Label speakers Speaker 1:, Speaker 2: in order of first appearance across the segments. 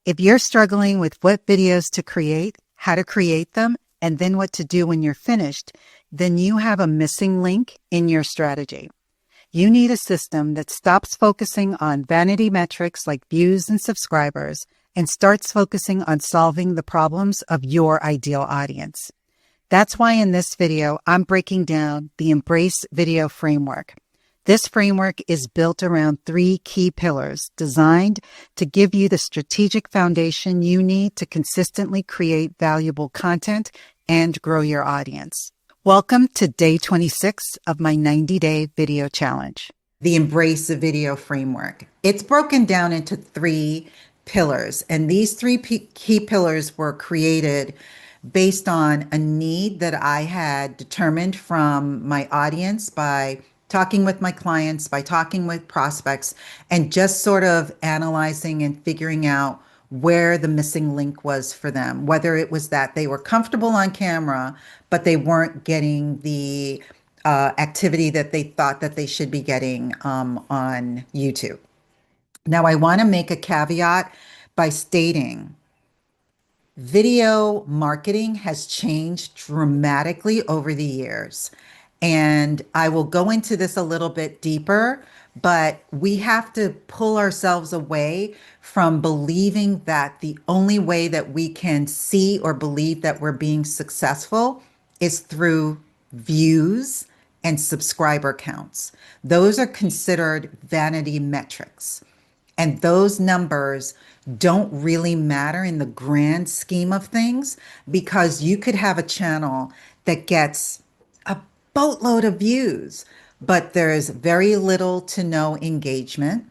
Speaker 1: If you're struggling with what videos to create, how to create them, and then what to do when you're finished, then you have a missing link in your strategy. You need a system that stops focusing on vanity metrics like views and subscribers and starts focusing on solving the problems of your ideal audience. That's why in this video, I'm breaking down the Embrace Video Framework. This framework is built around 3 key pillars designed to give you the strategic foundation you need to consistently create valuable content and grow your audience. Welcome to day 26 of my 90-day video challenge. The Embrace Video Framework. It's broken down into 3 pillars, and these 3 key pillars were created based on a need that I had determined from my audience by talking with my clients, by talking with prospects, and just sort of analyzing and figuring out where the missing link was for them, whether it was that they were comfortable on camera, but they weren't getting the activity that they thought that they should be getting on YouTube. Now, I want to make a caveat by stating video marketing has changed dramatically over the years. And I will go into this a little bit deeper, but we have to pull ourselves away from believing that the only way that we can see or believe that we're being successful is through views and subscriber counts. Those are considered vanity metrics. And those numbers don't really matter in the grand scheme of things, because you could have a channel that gets a boatload of views, but there's very little to no engagement,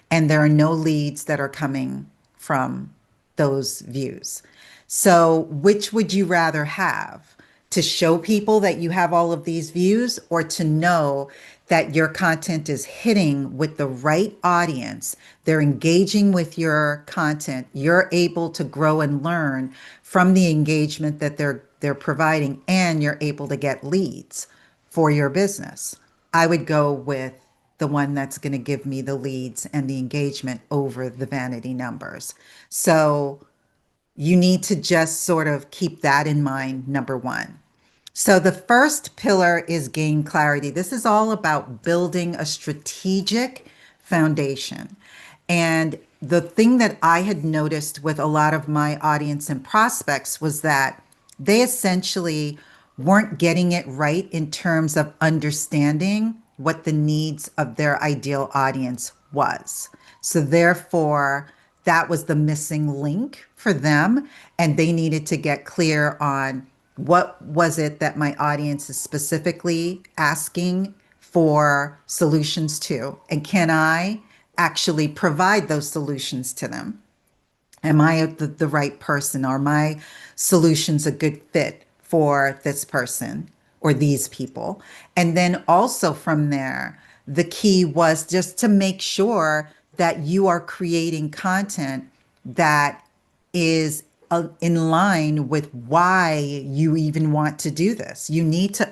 Speaker 1: and there are no leads that are coming from those views. So which would you rather have? To show people that you have all of these views, or to know that your content is hitting with the right audience, they're engaging with your content, you're able to grow and learn from the engagement that they're providing, and you're able to get leads for your business? I would go with the one that's going to give me the leads and the engagement over the vanity numbers. So you need to just sort of keep that in mind, number one. So the first pillar is gain clarity. This is all about building a strategic foundation. And the thing that I had noticed with a lot of my audience and prospects was that they essentially weren't getting it right in terms of understanding what the needs of their ideal audience was. So therefore, that was the missing link for them, and they needed to get clear on what was it that my audience is specifically asking for solutions to, and can I actually provide those solutions to them? Am I the right person? Are my solutions a good fit for this person or these people? And then also from there, the key was just to make sure that you are creating content that is in line with why you even want to do this. You need to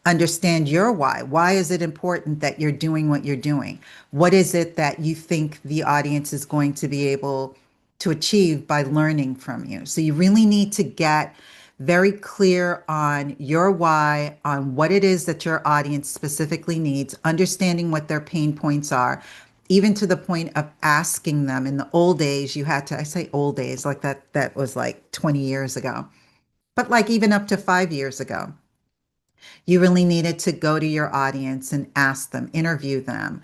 Speaker 1: understand your why. Why is it important that you're doing what you're doing? What is it that you think the audience is going to be able to achieve by learning from you? So you really need to get very clear on your why, on what it is that your audience specifically needs, understanding what their pain points are, even to the point of asking them. In the old days, you had to, I say old days, like that was like 20 years ago, but like even up to 5 years ago, you really needed to go to your audience and ask them, interview them,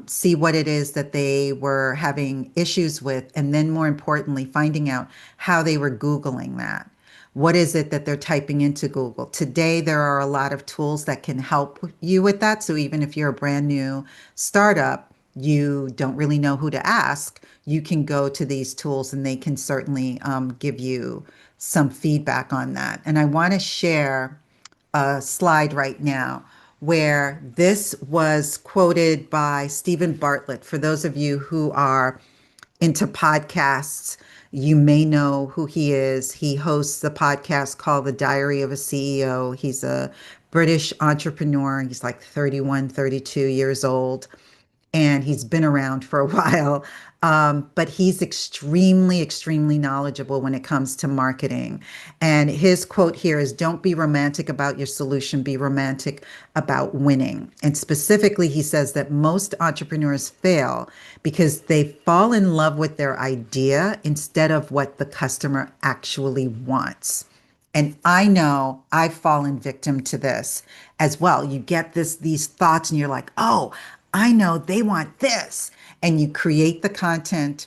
Speaker 1: see what it is that they were having issues with, and then more importantly, finding out how they were Googling that. What is it that they're typing into Google? Today, there are a lot of tools that can help you with that. So even if you're a brand new startup, you don't really know who to ask, you can go to these tools and they can certainly give you some feedback on that. And I want to share a slide right now where this was quoted by Stephen Bartlett. For those of you who are into podcasts, you may know who he is. He hosts a podcast called The Diary of a CEO. He's a British entrepreneur. He's like 31, 32 years old. and he's been around for a while. But he's extremely, extremely knowledgeable when it comes to marketing. And his quote here is, "Don't be romantic about your solution, be romantic about winning." And specifically, he says that most entrepreneurs fail because they fall in love with their idea instead of what the customer actually wants. And I know I've fallen victim to this as well. You get these thoughts and you're like, "Oh, I know they want this." And you create the content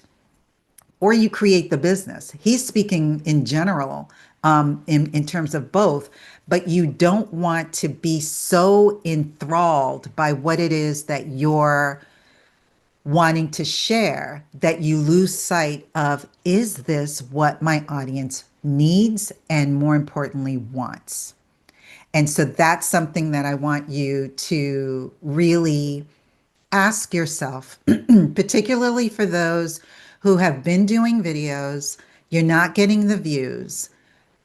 Speaker 1: or you create the business. He's speaking in general, in terms of both, but you don't want to be so enthralled by what it is that you're wanting to share that you lose sight of, is this what my audience needs and more importantly wants? And so that's something that I want you to really ask yourself, particularly for those who have been doing videos, you're not getting the views,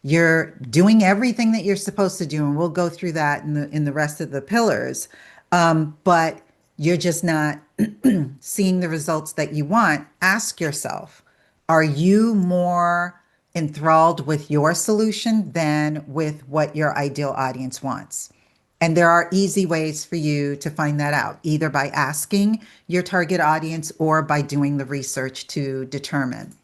Speaker 1: you're doing everything that you're supposed to do, and we'll go through that in the rest of the pillars. But you're just not seeing the results that you want. Ask yourself, are you more enthralled with your solution than with what your ideal audience wants? And there are easy ways for you to find that out, either by asking your target audience or by doing the research to determine.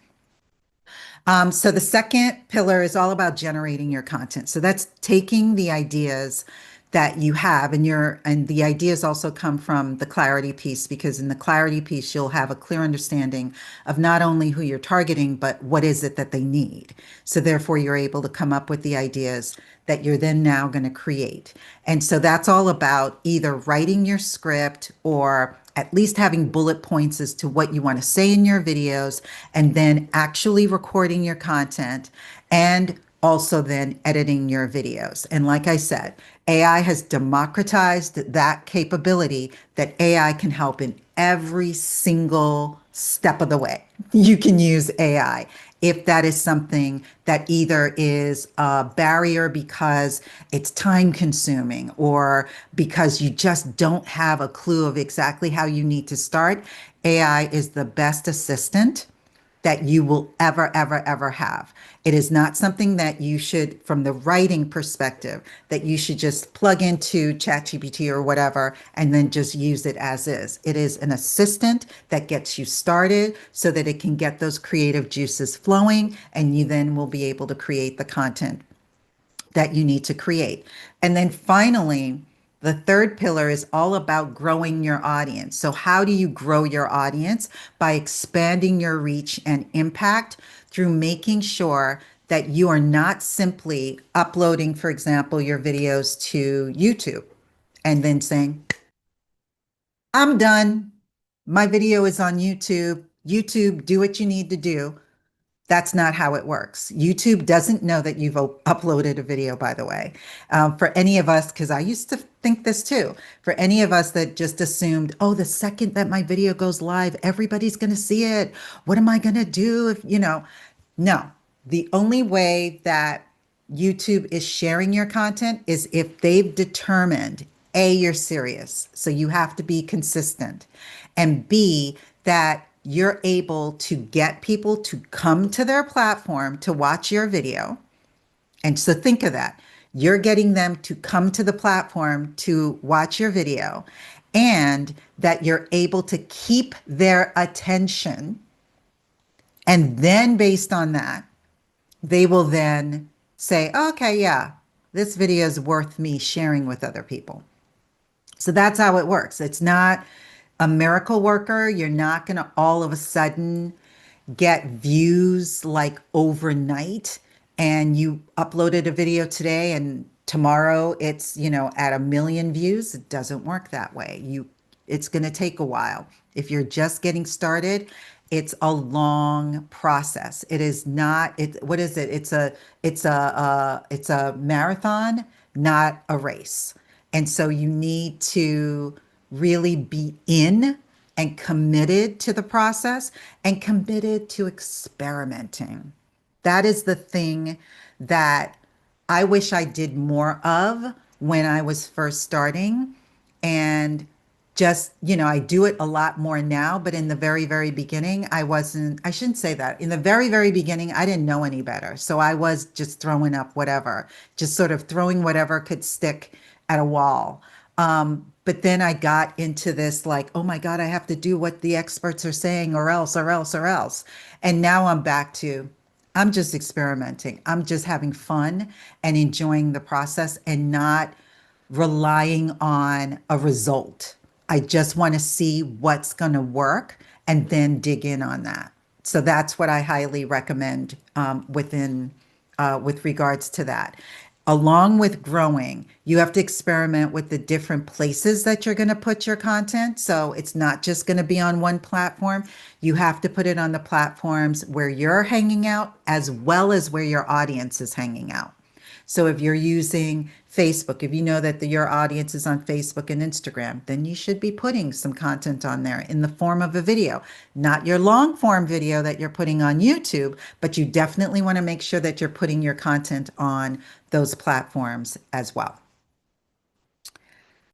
Speaker 1: So the second pillar is all about generating your content. So that's taking the ideas that you have, and the ideas also come from the clarity piece, because in the clarity piece you'll have a clear understanding of not only who you're targeting but what is it that they need. So therefore you're able to come up with the ideas that you're then now going to create. And so that's all about either writing your script or at least having bullet points as to what you want to say in your videos, and then actually recording your content and also then editing your videos. And like I said, AI has democratized that capability, that AI can help in every single step of the way. You can use AI if that is something that either is a barrier because it's time consuming or because you just don't have a clue of exactly how you need to start. AI is the best assistant that you will ever, ever, ever have. It is not something that you should, from the writing perspective, that you should just plug into ChatGPT or whatever and then just use it as is. It is an assistant that gets you started so that it can get those creative juices flowing, and you then will be able to create the content that you need to create. And then finally, the third pillar is all about growing your audience. So, how do you grow your audience? By expanding your reach and impact through making sure that you are not simply uploading, for example, your videos to YouTube and then saying, "I'm done. My video is on YouTube. YouTube, do what you need to do." That's not how it works. YouTube doesn't know that you've uploaded a video, by the way. For any of us, because I used to think this too, for any of us that just assumed, "Oh, the second that my video goes live, everybody's going to see it. What am I going to do if, No, the only way that YouTube is sharing your content is if they've determined A, you're serious, so you have to be consistent, and B, that you're able to get people to come to their platform to watch your video. And so think of that. You're getting them to come to the platform to watch your video, and that you're able to keep their attention. And then based on that, they will then say, "Okay, yeah, this video is worth me sharing with other people." So that's how it works. It's not a miracle worker. You're not going to all of a sudden get views like overnight, and you uploaded a video today and tomorrow it's, at 1 million views. It doesn't work that way. It's going to take a while. If you're just getting started, it's a long process. It is not, what is it? It's a marathon, not a race. And so you need to really be in and committed to the process and committed to experimenting. That is the thing that I wish I did more of when I was first starting. And just, I do it a lot more now, but in the very, very beginning, I shouldn't say that. In the very, very beginning, I didn't know any better. So I was just throwing up whatever, just sort of throwing whatever could stick at a wall. But then I got into this like, oh my God, I have to do what the experts are saying or else, or else, or else. And now I'm back to, I'm just experimenting. I'm just having fun and enjoying the process and not relying on a result. I just want to see what's going to work and then dig in on that. So that's what I highly recommend with regards to that. Along with growing, you have to experiment with the different places that you're going to put your content. So it's not just going to be on one platform. You have to put it on the platforms where you're hanging out as well as where your audience is hanging out. So if you're using Facebook, if you know that your audience is on Facebook and Instagram, then you should be putting some content on there in the form of a video, not your long form video that you're putting on YouTube, but you definitely want to make sure that you're putting your content on those platforms as well.